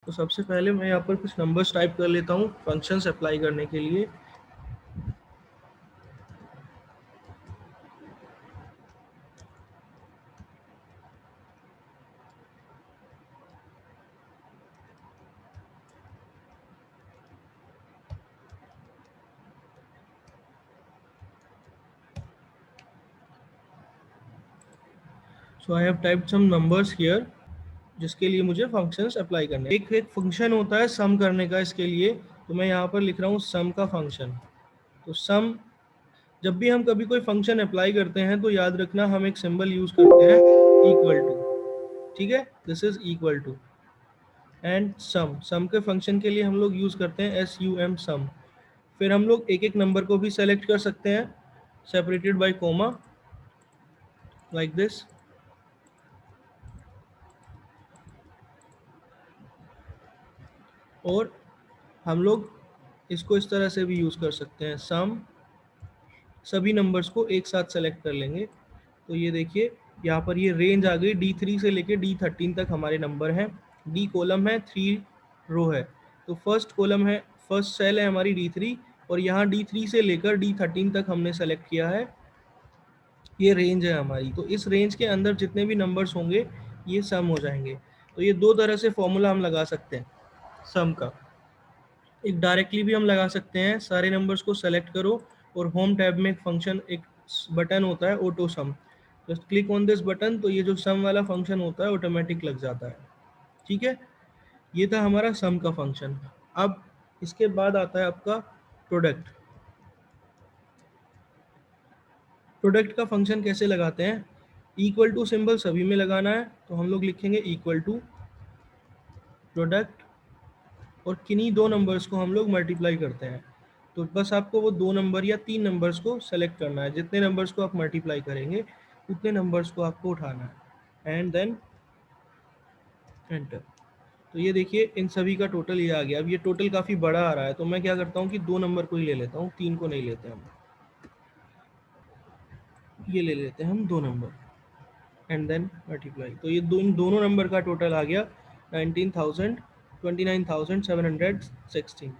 तो सबसे पहले मैं यहाँ पर कुछ नंबर्स टाइप कर लेता हूँ फंक्शंस अप्लाई करने के लिए। So I have typed some numbers here जिसके लिए मुझे फंक्शंस अप्लाई करने हैं। एक फंक्शन होता है सम करने का, इसके लिए तो मैं यहाँ पर लिख रहा हूँ सम का फंक्शन। तो सम, जब भी हम कभी कोई फंक्शन अप्लाई करते हैं तो याद रखना हम एक सिंबल यूज करते हैं इक्वल टू। ठीक है, this is equal to. And sum के फंक्शन के लिए हम लोग यूज करते हैं SUM सम। फिर हम लोग एक एक नंबर को भी सेलेक्ट कर सकते हैं separated by comma, like this. और हम लोग इसको इस तरह से भी यूज कर सकते हैं, सम सभी नंबर्स को एक साथ सेलेक्ट कर लेंगे। तो ये देखिए यहाँ पर ये रेंज आ गई, D3 से लेके D13 तक हमारे नंबर हैं। D कॉलम है, 3 रो है। तो फर्स्ट कॉलम है, फर्स्ट सेल है हमारी D3, और यहाँ D3 से लेकर D13 तक हमने सेलेक्ट किया है। ये रेंज है हमारी। तो इस रेंज के अंदर जितने भी नंबर्स होंगे ये सम हो जाएंगे। तो ये दो तरह से फॉर्मूला हम लगा सकते हैं सम का। एक डायरेक्टली भी हम लगा सकते हैं, सारे नंबर्स को सेलेक्ट करो और होम टैब में एक फंक्शन, एक बटन होता है auto some, just click on this button, तो ये जो सम वाला फंक्शन होता है ऑटोमेटिक लग जाता है। ठीक है, ये था हमारा सम का फंक्शन। अब इसके बाद आता है आपका प्रोडक्ट। प्रोडक्ट का फंक्शन कैसे लगाते हैं? इक्वल टू सिंबल सभी में लगाना है, तो हम लोग लिखेंगे इक्वल टू प्रोडक्ट, और किन्हीं दो नंबर्स को हम लोग मल्टीप्लाई करते हैं। तो बस आपको वो 2 नंबर या 3 नंबर्स को सेलेक्ट करना है, जितने नंबर्स को आप मल्टीप्लाई करेंगे उतने नंबर्स को आपको उठाना है, एंड देन एंटर। तो ये देखिए इन सभी का टोटल ये आ गया। अब ये टोटल काफ़ी बड़ा आ रहा है, तो मैं क्या करता हूँ कि 2 नंबर को ही ले लेता हूँ, 3 को नहीं लेते हम। ये ले लेते हैं हम 2 नंबर, एंड देन मल्टीप्लाई। तो ये इन दोनों नंबर का टोटल आ गया 19,000 29,716।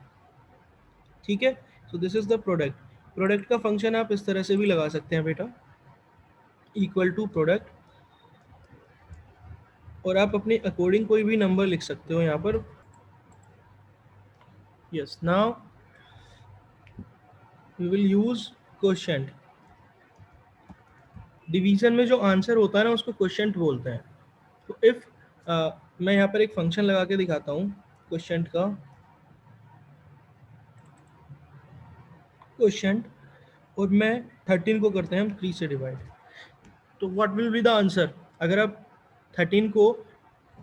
ठीक है, so this is the product. Product का फंक्शन आप इस तरह से भी लगा सकते हैं बेटा, इक्वल टू प्रोडक्ट, और आप अपने अकॉर्डिंग कोई भी नंबर लिख सकते हो यहाँ पर। Yes, now we will use quotient. Division में जो आंसर होता है ना उसको क्वोशंट बोलते हैं। तो इफ मैं यहाँ पर एक फंक्शन लगा के दिखाता हूँ क्वोशंट का। क्वोशंट, और मैं 13 को करते हैं हम 3 से डिवाइड, तो what will be the answer? अगर आप 13 को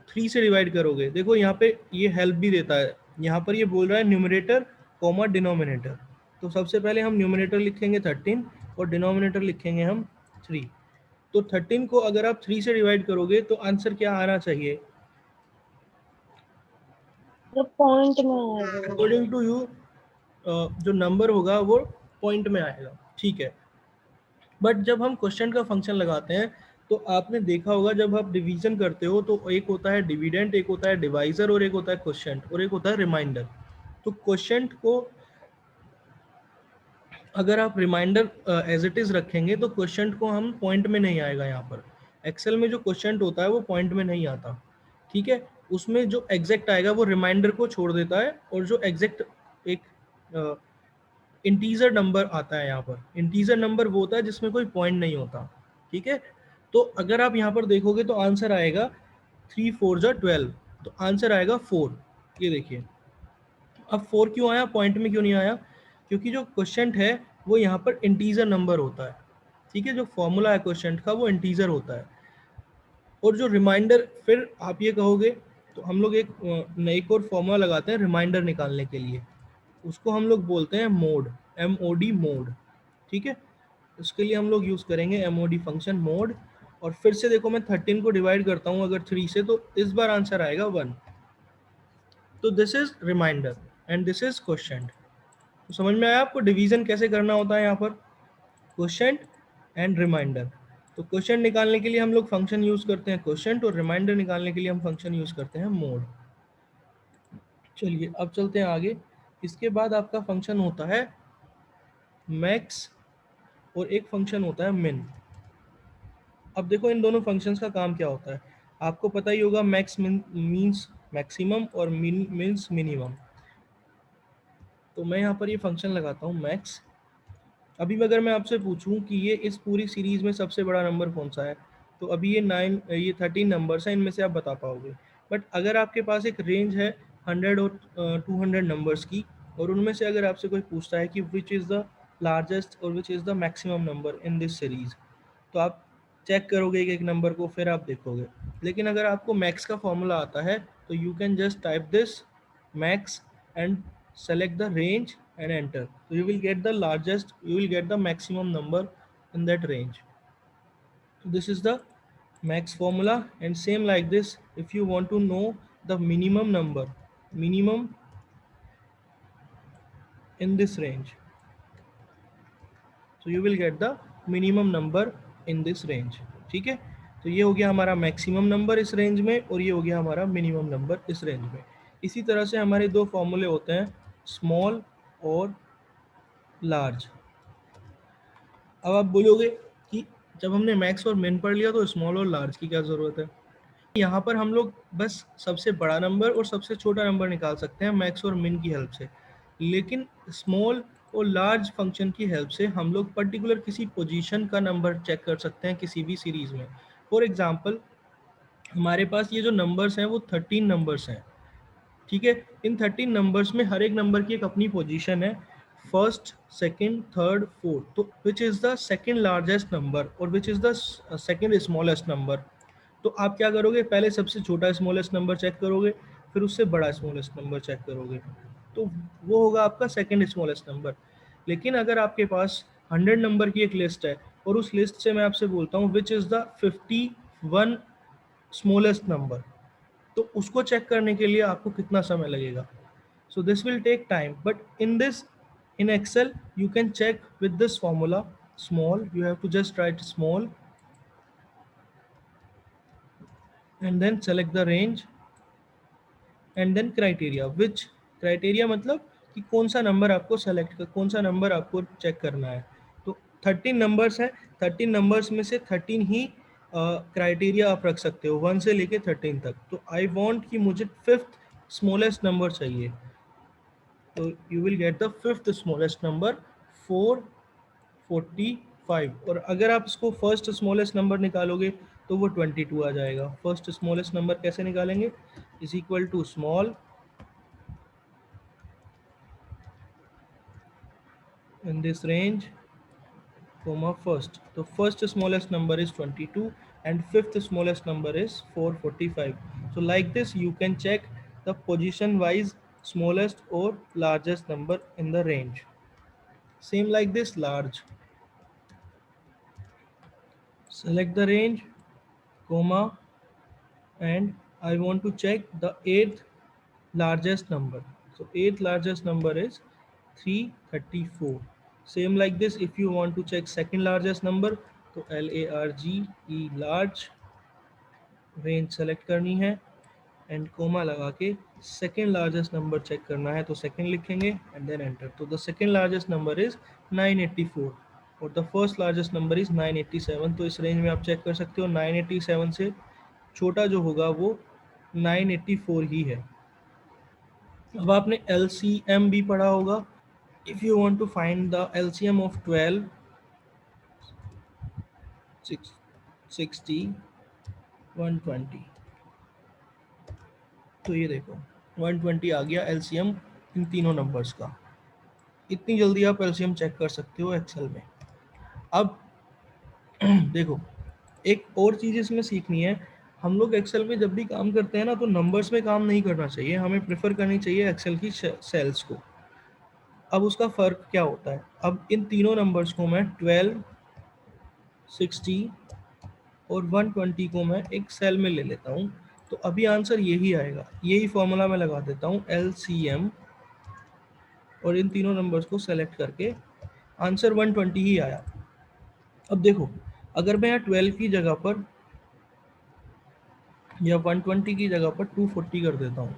3 से डिवाइड करोगे, देखो यहाँ पे ये हेल्प भी देता है। यहाँ पर ये बोल रहा है न्यूमरेटर कॉमा डिनोमिनेटर। तो सबसे पहले हम न्यूमरेटर लिखेंगे 13 और डिनोमिनेटर लिखेंगे हम 3। तो 13 को अगर आप 3 से डिवाइड करोगे तो आंसर क्या आना चाहिए? तो पॉइंट में आएगा। अकॉर्डिंग टू यू जो नंबर होगा वो पॉइंट में आएगा। ठीक है, बट जब हम क्वेश्चन का फंक्शन लगाते हैं तो आपने देखा होगा जब आप डिवीजन करते हो तो एक होता है डिविडेंड, एक होता है डिवाइजर, और एक होता है क्वोशंट, और एक होता है रिमाइंडर। तो क्वोशंट को अगर आप रिमाइंडर एज इट इज रखेंगे तो क्वोशंट को हम पॉइंट में नहीं आएगा। यहाँ पर एक्सेल में जो क्वोशंट होता है वो पॉइंट में नहीं आता। ठीक है, उसमें जो एग्जैक्ट आएगा वो रिमाइंडर को छोड़ देता है, और जो एग्जैक्ट एक इंटीजर नंबर आता है, यहाँ पर इंटीजर नंबर वो होता है जिसमें कोई पॉइंट नहीं होता। ठीक है, तो अगर आप यहाँ पर देखोगे तो आंसर आएगा 3 4 जा 12, तो आंसर आएगा 4। ये देखिए, अब 4 क्यों आया, पॉइंट में क्यों नहीं आया? क्योंकि जो क्वेश्चन है वो यहाँ पर इंटीजर नंबर होता है। ठीक है, जो फॉर्मूला है क्वेश्चन का वो इंटीजर होता है। और जो रिमाइंडर, फिर आप ये कहोगे तो हम लोग एक और फॉर्मूला लगाते हैं रिमाइंडर निकालने के लिए, उसको हम लोग बोलते हैं मोड, MOD मोड। ठीक है, उसके लिए हम लोग यूज़ करेंगे MOD फंक्शन मोड। और फिर से देखो मैं 13 को डिवाइड करता हूँ अगर 3 से, तो इस बार आंसर आएगा 1। तो this is remainder and this is quotient. तो समझ में आया आपको डिवीजन कैसे करना होता है यहाँ पर? Quotient and remainder. तो क्वोशंट निकालने के लिए हम लोग फंक्शन यूज़ करते हैं क्वोशंट, और रिमाइंडर निकालने के लिए हम फंक्शन यूज़ करते हैं मोड। चलिए अब चलते हैं आगे। इसके बाद आपका फंक्शन होता है मैक्स और एक फंक्शन होता है मिन। अब देखो इन दोनों फंक्शंस का काम क्या होता है, आपको पता ही होगा। मैक्स मीन्स मैक्सिमम और मिन मीन्स मिनिमम। तो मैं यहाँ पर ये फंक्शन लगाता हूँ मैक्स। अभी अगर मैं आपसे पूछूं कि ये इस पूरी सीरीज में सबसे बड़ा नंबर कौन सा है, तो अभी ये 13 नंबर्स हैं, इनमें से आप बता पाओगे। बट अगर आपके पास एक रेंज है 100 और 200 नंबर्स की, और उनमें से अगर आपसे कोई पूछता है कि विच इज़ द लार्जेस्ट और which is the maximum number in this series, तो आप चेक करोगे एक एक नंबर को, फिर आप देखोगे। लेकिन अगर आपको मैक्स का फॉर्मूला आता है, तो you can just type this max and select the range and enter. So you will get the largest, you will get the maximum number in that range. So this is the max formula, and same like this, if you want to know the minimum number, minimum in this range, so you will get the minimum number in this range. ठीक है, तो ये हो गया हमारा maximum number इस range में, और ये हो गया हमारा मिनिमम नंबर इस रेंज में। इसी तरह से हमारे दो फॉर्मूले होते हैं, स्मॉल और लार्ज। अब आप बोलोगे कि जब हमने मैक्स और मिन पढ़ लिया तो स्मॉल और लार्ज की क्या ज़रूरत है। यहाँ पर हम लोग बस सबसे बड़ा नंबर और सबसे छोटा नंबर निकाल सकते हैं मैक्स और मिन की हेल्प से, लेकिन स्मॉल और लार्ज फंक्शन की हेल्प से हम लोग पर्टिकुलर किसी पोजीशन का नंबर चेक कर सकते हैं किसी भी सीरीज़ में। फॉर एग्जांपल, हमारे पास ये जो नंबर्स हैं वो 13 नंबर्स हैं। ठीक है, इन 13 नंबर्स में हर एक नंबर की एक अपनी पोजीशन है, फर्स्ट, सेकंड, थर्ड, फोर्थ। तो which is the second largest number और which is the second smallest number. तो आप क्या करोगे, पहले सबसे छोटा स्मॉलेस्ट नंबर चेक करोगे, फिर उससे बड़ा स्मॉलेस्ट नंबर चेक करोगे, तो वो होगा आपका सेकंड स्मॉलेस्ट नंबर। लेकिन अगर आपके पास 100 नंबर की एक लिस्ट है, और उस लिस्ट से मैं आपसे बोलता हूँ विच इज़ द 51 स्मॉलेस्ट नंबर, तो उसको चेक करने के लिए आपको कितना समय लगेगा। So this will take time, but in Excel you can check with this formula small, you have to just write small and then select the range and then criteria, which criteria मतलब कि कौन सा number आपको कौन सा number आपको check करना है। तो 13 नंबर्स हैं, 13 नंबर्स में से 13 ही क्राइटेरिया आप रख सकते हो 1 से लेके 13 तक। तो आई वांट कि मुझे फिफ्थ स्मॉलेस्ट नंबर चाहिए, तो you will get the fifth smallest number 445। और अगर आप इसको फर्स्ट स्मॉलेस्ट नंबर निकालोगे तो वो 22 आ जाएगा। फर्स्ट स्मॉलेस्ट नंबर कैसे निकालेंगे, is equal to small in this range comma first, तो first smallest number is 22 and fifth smallest number is 445. So like this you can check the position wise smallest or largest number in the range. Same like this large, select the range comma, and I want to check the eighth largest number. So eighth largest number is 334. Same like this, if you want to check second largest number, तो LARGE large, range select करनी है and coma लगा के second largest number check करना है, तो second लिखेंगे and then enter. तो the second largest number is 984 और the first largest number is 987। तो इस रेंज में आप चेक कर सकते हो 987 से छोटा जो होगा वो 984 ही है। अब आपने LCM भी पढ़ा होगा। If you want to find the LCM of 12, 60, 120, तो ये देखो 120 आ गया LCM इन तीनों नंबर्स का। इतनी जल्दी आप LCM चेक कर सकते हो एक्सेल में। अब देखो एक और चीज़ इसमें सीखनी है, हम लोग एक्सेल में जब भी काम करते हैं ना, तो नंबर्स में काम नहीं करना चाहिए, हमें प्रेफर करनी चाहिए एक्सेल की सेल्स को। अब उसका फ़र्क क्या होता है, अब इन तीनों नंबर्स को मैं 12, 60 और 120 को मैं एक सेल में ले लेता हूँ, तो अभी आंसर यही आएगा। यही फॉर्मूला मैं लगा देता हूँ LCM, और इन तीनों नंबर्स को सेलेक्ट करके आंसर 120 ही आया। अब देखो अगर मैं यहाँ 12 की जगह पर या 120 की जगह पर 240 कर देता हूँ,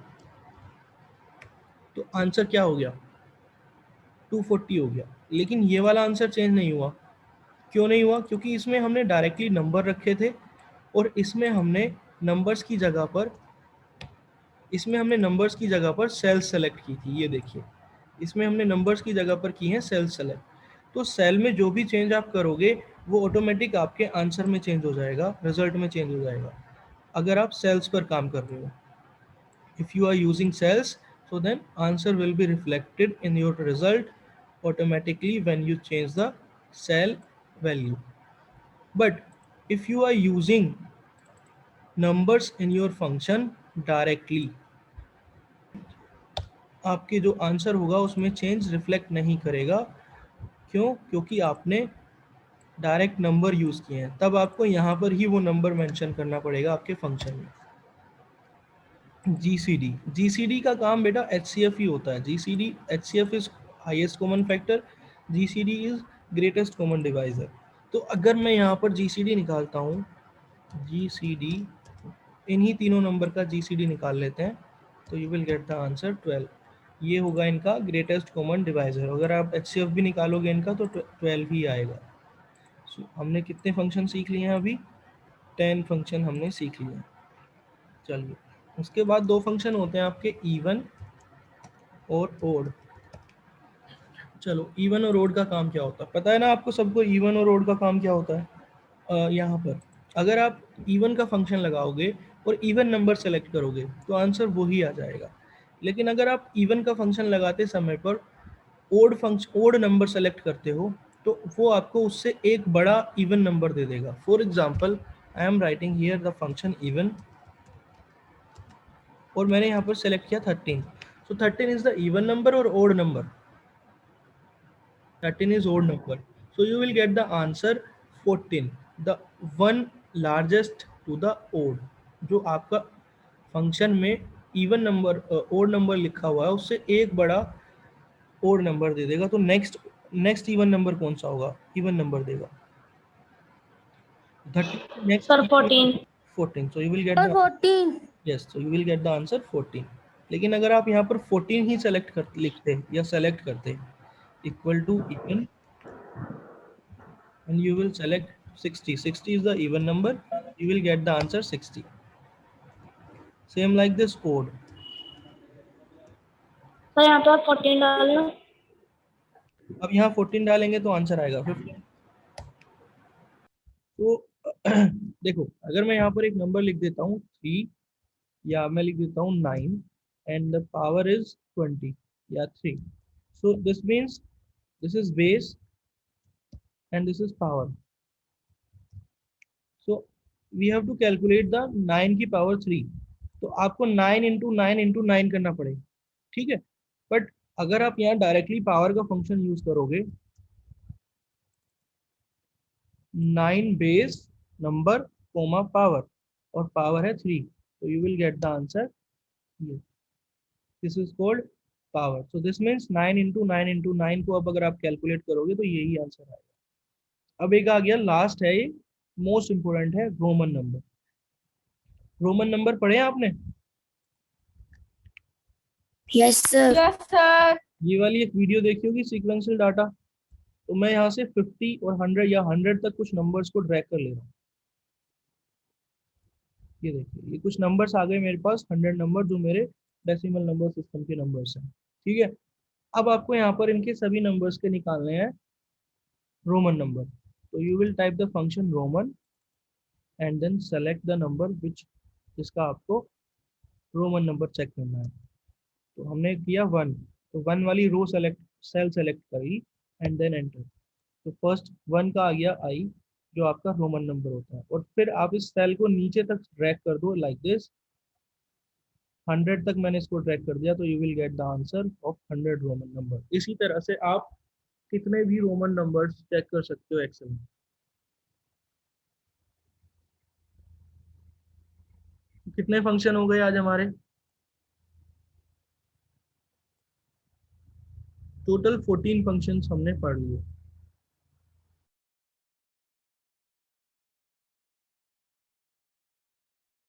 तो आंसर क्या हो गया, 240 हो गया। लेकिन ये वाला आंसर चेंज नहीं हुआ। क्यों नहीं हुआ? क्योंकि इसमें हमने डायरेक्टली नंबर रखे थे और इसमें हमने नंबर्स की जगह पर सेल्स सेलेक्ट की थी। ये देखिए, इसमें हमने नंबर्स की जगह पर की हैं सेल्स सेलेक्ट। तो सेल में जो भी चेंज आप करोगे वो ऑटोमेटिक आपके आंसर में चेंज हो जाएगा, रिजल्ट में चेंज हो जाएगा, अगर आप सेल्स पर काम कर रहे हो। If you are using cells, so then answer will be reflected in your result automatically when you change the cell value. But if you are using numbers in your function directly, आपके जो answer होगा उसमें change reflect नहीं करेगा। क्यों? क्योंकि आपने direct number use किए हैं, तब आपको यहाँ पर ही वो नंबर मेंशन करना पड़ेगा आपके फंक्शन में। जीसीडी का काम बेटा एचसीएफ ही होता है। GCD, HCF is highest common factor, GCD is greatest common divisor. तो अगर मैं यहाँ पर जीसीडी निकालता हूँ, जीसीडी इन्हीं तीनों नंबर का जीसीडी निकाल लेते हैं, तो you will get the answer 12। ये होगा इनका ग्रेटेस्ट कॉमन डिवाइजर। अगर आप एचसीएफ भी निकालोगे इनका तो 12 ही आएगा। So, हमने कितने फंक्शन सीख लिए हैं अभी? 10 फंक्शन हमने सीख लिए हैं। चलिए, उसके बाद दो फंक्शन होते हैं आपके इवन और ओड। चलो, इवन और ओड का काम क्या होता है पता है ना आपको सबको? इवन और ओड का काम क्या होता है? यहाँ पर अगर आप इवन का फंक्शन लगाओगे और इवन नंबर सेलेक्ट करोगे तो आंसर वही आ जाएगा। लेकिन अगर आप इवन का फंक्शन लगाते समय पर ओड नंबर सेलेक्ट करते हो तो वो आपको उससे एक बड़ा इवन नंबर दे देगा। For example, I am writing here the function even और मैंने यहाँ पर सेलेक्ट किया 13। सो 13 इज द इवन नंबर और odd number? 13 is odd number, so you will get the answer 14, the one largest to the odd। जो आपका function में even number odd number लिखा हुआ है उससे एक बड़ा ओड नंबर दे देगा। तो नेक्स्ट इवन नंबर कौन सा होगा? इवन नंबर देगा 30 next sir 14। 14, so you will get the 14। yes, so you will get the answer 14। लेकिन अगर आप यहाँ पर 14 ही लिखते या सेलेक्ट करते equal to even and you will select 60, 60 is the even number, you will get the answer 60। same like this odd। Sir यहाँ पर 14 डालना। अब यहाँ 14 डालेंगे तो आंसर आएगा 15। तो देखो, अगर मैं यहाँ पर एक नंबर लिख देता हूँ 3 या मैं लिख देता हूँ 9 एंड द पावर इज 20 या 3, so this means this is base and this is power, so we have to calculate the 9 की पावर 3। तो आपको 9 इंटू 9 इंटू 9 करना पड़ेगा, ठीक है। बट अगर आप यहाँ डायरेक्टली पावर का फंक्शन यूज करोगे, 9 बेस नंबर कोमा पावर और पावर है 3, तो you will get the answer ये। This is called power. So this means 9 into 9 into 9 को अब अगर आप कैलकुलेट करोगे तो यही आंसर आएगा। अब एक आ गया लास्ट है, ये मोस्ट इंपोर्टेंट है, रोमन नंबर। रोमन नंबर पढ़े हैं आपने? Yes sir. Yes sir. ये वाली एक वीडियो देखी होगी सीक्वेंशियल डाटा। तो मैं यहाँ से 50 और 100 या 100 तक कुछ नंबर्स को ड्रैग कर ले रहा हूँ। ये देखिए, ये कुछ नंबर्स आ गए मेरे पास, 100 नंबर जो मेरे डेसिमल नंबर सिस्टम के नंबर्स हैं, ठीक है। अब आपको यहाँ पर इनके सभी नंबर्स के निकालने हैं रोमन नंबर। तो you will type the function Roman and then select the number which, जिसका आपको रोमन नंबर चेक करना है। तो हमने किया 1, तो 1 वाली रो सेल सेलेक्ट करी एंड देन एंटर। तो फर्स्ट 1 का आ गया आई, जो आपका रोमन नंबर होता है, और फिर आप इस सेल को नीचे तक ड्रैग कर दो लाइक दिस। 100 तक मैंने इसको ड्रैग कर दिया, तो you will get the answer of 100 Roman number. इसी तरह से आप कितने भी रोमन नंबर्स चेक कर सकते हो एक्सेल में। कितने फंक्शन हो गए आज हमारे? टोटल 14 फंक्शंस हमने पढ़ लिए।